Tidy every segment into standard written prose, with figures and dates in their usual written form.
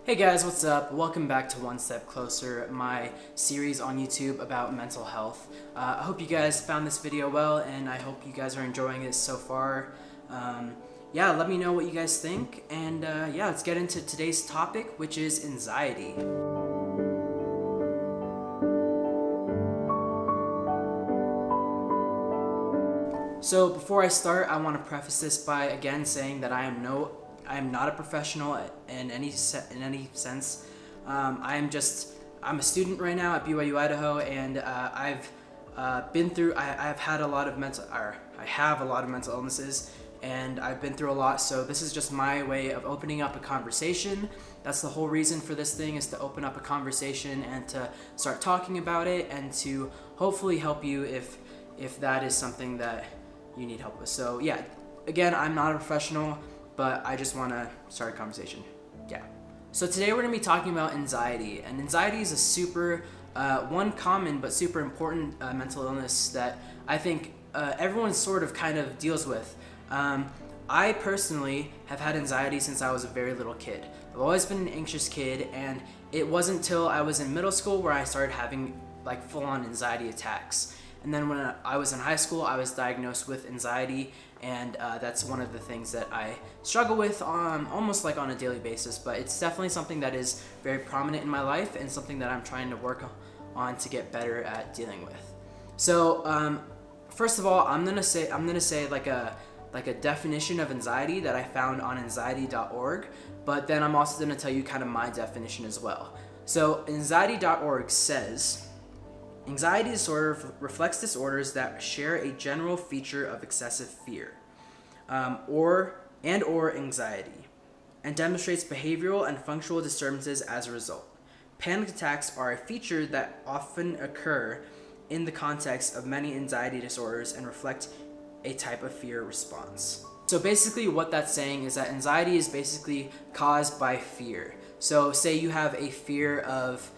Hey guys, what's up? Welcome back to One Step Closer, my series on YouTube about mental health. I hope you guys found this video well, and I hope you guys are enjoying it so far. Yeah, let me know what you guys think, and yeah, let's get into today's topic, which is anxiety. So before I start, I want to preface this by again saying that I am not a professional in any sense. I'm a student right now at BYU Idaho, and I've been through. I've had a lot of I have a lot of mental illnesses, and I've been through a lot. So this is just my way of opening up a conversation. That's the whole reason for this thing, is to open up a conversation and to start talking about it, and to hopefully help you if that is something that you need help with. So yeah, again, I'm not a professional, but I just want to start a conversation. Yeah. So today we're going to be talking about anxiety, and anxiety is a super one common but super important mental illness that I think everyone sort of kind of deals with. I personally have had anxiety since I was a very little kid. I've always been an anxious kid, and it wasn't until I was in middle school where I started having like full-on anxiety attacks. And then when I was in high school, I was diagnosed with anxiety, and that's one of the things that I struggle with almost like on a daily basis. But it's definitely something that is very prominent in my life, and something that I'm trying to work on to get better at dealing with. So first of all, I'm gonna say like a definition of anxiety that I found on anxiety.org. But then I'm also gonna tell you kind of my definition as well. So anxiety.org says, anxiety disorder reflects disorders that share a general feature of excessive fear or anxiety, and demonstrates behavioral and functional disturbances as a result. Panic attacks are a feature that often occur in the context of many anxiety disorders and reflect a type of fear response. So basically what that's saying is that anxiety is basically caused by fear. So say you have a fear of,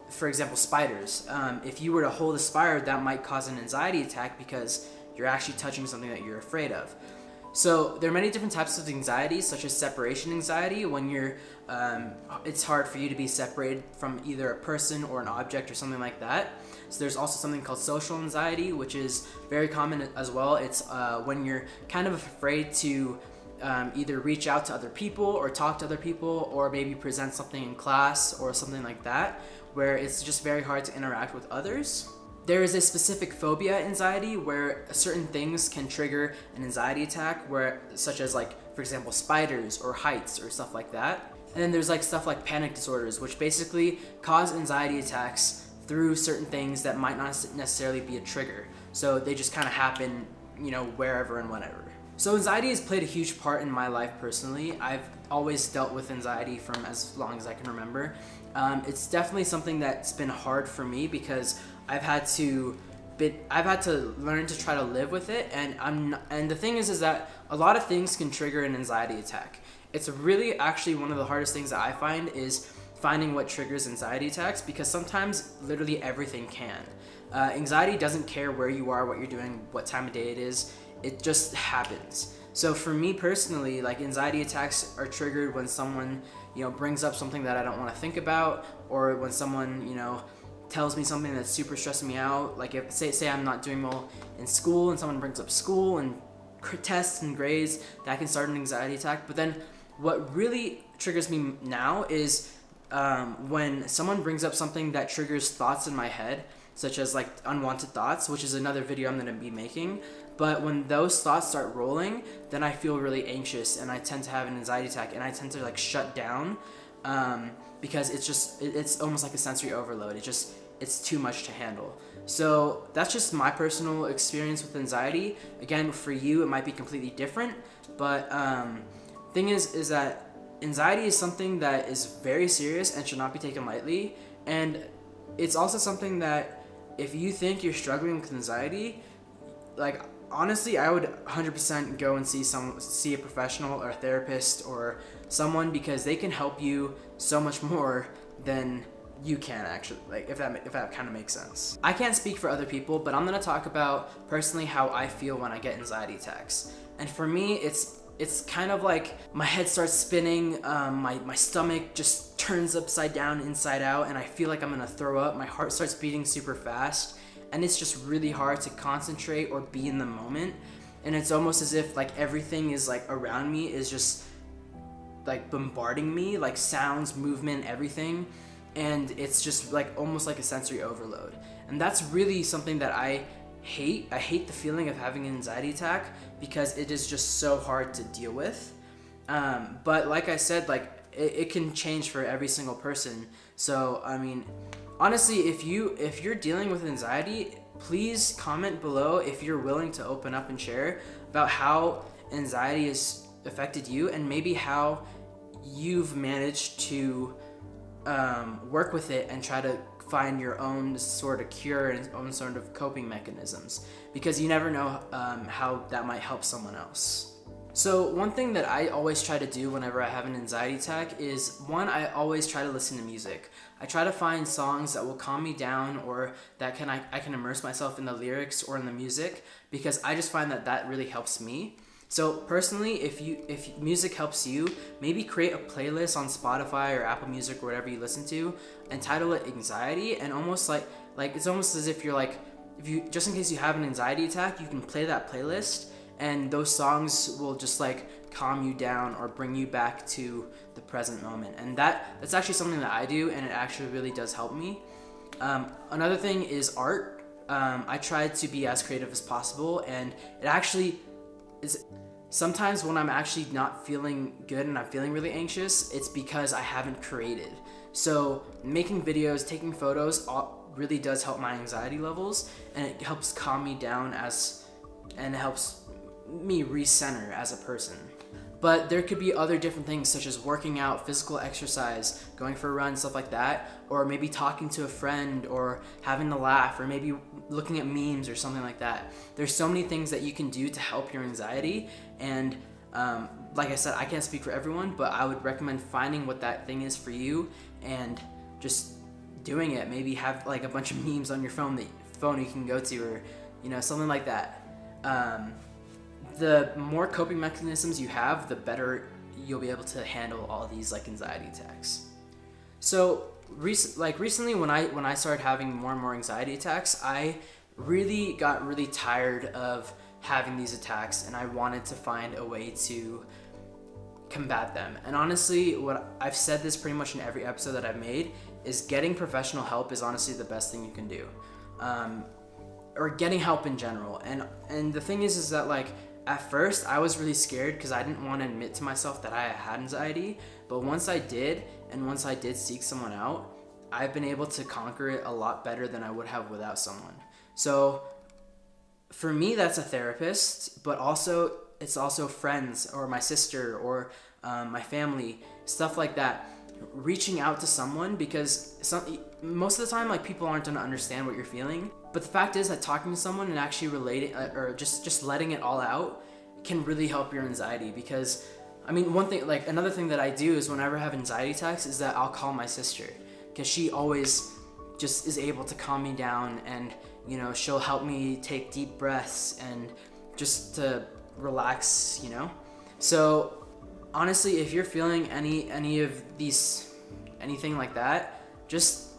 for example, spiders. If you were to hold a spider, that might cause an anxiety attack because you're actually touching something that you're afraid of. So there are many different types of anxiety, such as separation anxiety, when it's hard for you to be separated from either a person or an object or something like that. So there's also something called social anxiety, which is very common as well. It's when you're kind of afraid to either reach out to other people or talk to other people, or maybe present something in class or something like that, where it's just very hard to interact with others. There is a specific phobia anxiety where certain things can trigger an anxiety attack, such as like, for example, spiders or heights or stuff like that. And then there's like stuff like panic disorders, which basically cause anxiety attacks through certain things that might not necessarily be a trigger. So they just kind of happen, wherever and whenever. So anxiety has played a huge part in my life personally. I've always dealt with anxiety from as long as I can remember. It's definitely something that's been hard for me because I've had to learn to try to live with it, and the thing is that a lot of things can trigger an anxiety attack. It's really actually one of the hardest things that I find is finding what triggers anxiety attacks, because sometimes literally everything can. Anxiety doesn't care where you are, what you're doing, what time of day it is. It just happens. So for me personally, like, anxiety attacks are triggered when someone, brings up something that I don't want to think about, or when someone, tells me something that's super stressing me out. Like if say I'm not doing well in school and someone brings up school and tests and grades, that can start an anxiety attack. But then what really triggers me now is when someone brings up something that triggers thoughts in my head, such as like unwanted thoughts, which is another video I'm going to be making. But when those thoughts start rolling, then I feel really anxious, and I tend to have an anxiety attack, and I tend to like shut down because it's almost like a sensory overload. It's too much to handle. So that's just my personal experience with anxiety. Again, for you, it might be completely different, but thing is that anxiety is something that is very serious and should not be taken lightly. And it's also something that if you think you're struggling with anxiety, like, honestly, I would 100% go and see a professional or a therapist or someone, because they can help you so much more than you can actually, like, if that kind of makes sense. I can't speak for other people, but I'm going to talk about personally how I feel when I get anxiety attacks. And for me, it's it's kind of like my head starts spinning, my stomach just turns upside down, inside out, and I feel like I'm gonna throw up. My heart starts beating super fast, and it's just really hard to concentrate or be in the moment. And it's almost as if like everything is like around me is just like bombarding me, like sounds, movement, everything. And it's just like almost like a sensory overload. And that's really something that I hate. I hate the feeling of having an anxiety attack because it is just so hard to deal with. But like I said, like it can change for every single person. So I mean, honestly, if you're dealing with anxiety, please comment below if you're willing to open up and share about how anxiety has affected you and maybe how you've managed to work with it and try to find your own sort of cure and own sort of coping mechanisms, because you never know how that might help someone else. So one thing that I always try to do whenever I have an anxiety attack is, one, I always try to listen to music. I try to find songs that will calm me down, or that I can immerse myself in the lyrics or in the music, because I just find that really helps me. So personally, if music helps you, maybe create a playlist on Spotify or Apple Music or whatever you listen to, and title it Anxiety, and almost like it's almost as if you're like, if you, just in case you have an anxiety attack, you can play that playlist, and those songs will just like calm you down or bring you back to the present moment. And that's actually something that I do, and it actually really does help me. Another thing is art. I try to be as creative as possible, and it actually is. Sometimes when I'm actually not feeling good and I'm feeling really anxious, it's because I haven't created. So making videos, taking photos really does help my anxiety levels, and it helps calm me down and it helps me recenter as a person. But there could be other different things, such as working out, physical exercise, going for a run, stuff like that, or maybe talking to a friend, or having a laugh, or maybe looking at memes or something like that. There's so many things that you can do to help your anxiety, and like I said, I can't speak for everyone, but I would recommend finding what that thing is for you and just doing it. Maybe have like a bunch of memes on your phone you can go to, or something like that. The more coping mechanisms you have, the better you'll be able to handle all these like anxiety attacks. So recently when I started having more and more anxiety attacks, I really got really tired of having these attacks, and I wanted to find a way to combat them. And honestly, what I've said this pretty much in every episode that I've made is getting professional help is honestly the best thing you can do, or getting help in general. And the thing is that like, at first, I was really scared because I didn't want to admit to myself that I had anxiety. But once I did, and once I did seek someone out, I've been able to conquer it a lot better than I would have without someone. So for me, that's a therapist, but it's also friends, or my sister, or my family, stuff like that. Reaching out to someone, because most of the time, like, people aren't going to understand what you're feeling. But the fact is that talking to someone and actually relating, or just letting it all out, can really help your anxiety. Because, I mean, another thing that I do is whenever I have anxiety attacks is that I'll call my sister, because she always just is able to calm me down, and she'll help me take deep breaths and just to relax. So honestly, if you're feeling any of these, anything like that, just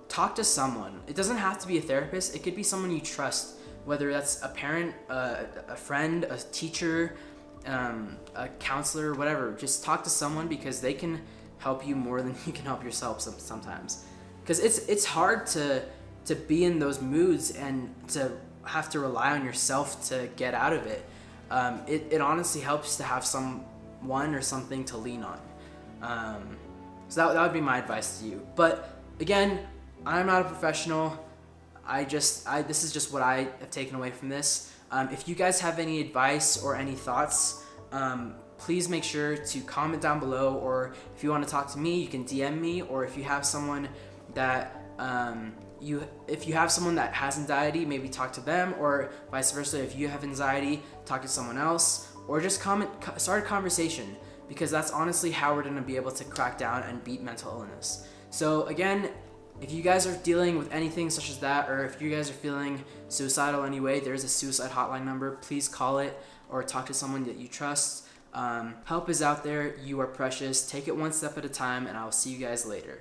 talk to someone. It doesn't have to be a therapist. It could be someone you trust, whether that's a parent, a friend, a teacher, a counselor, whatever. Just talk to someone, because they can help you more than you can help yourself sometimes. Because it's hard to be in those moods and to have to rely on yourself to get out of it. It honestly helps to have someone or something to lean on. So that would be my advice to you. But again, I'm not a professional. This is just what I have taken away from this. If you guys have any advice or any thoughts, please make sure to comment down below, or if you want to talk to me, you can DM me, or if you have someone that if you have someone that has anxiety, maybe talk to them, or vice versa. If you have anxiety, talk to someone else, or just start a conversation, because that's honestly how we're going to be able to crack down and beat mental illness. So again, if you guys are dealing with anything such as that, or if you guys are feeling suicidal anyway, there's a suicide hotline number. Please call it, or talk to someone that you trust. Help is out there. You are precious. Take it one step at a time, and I will see you guys later.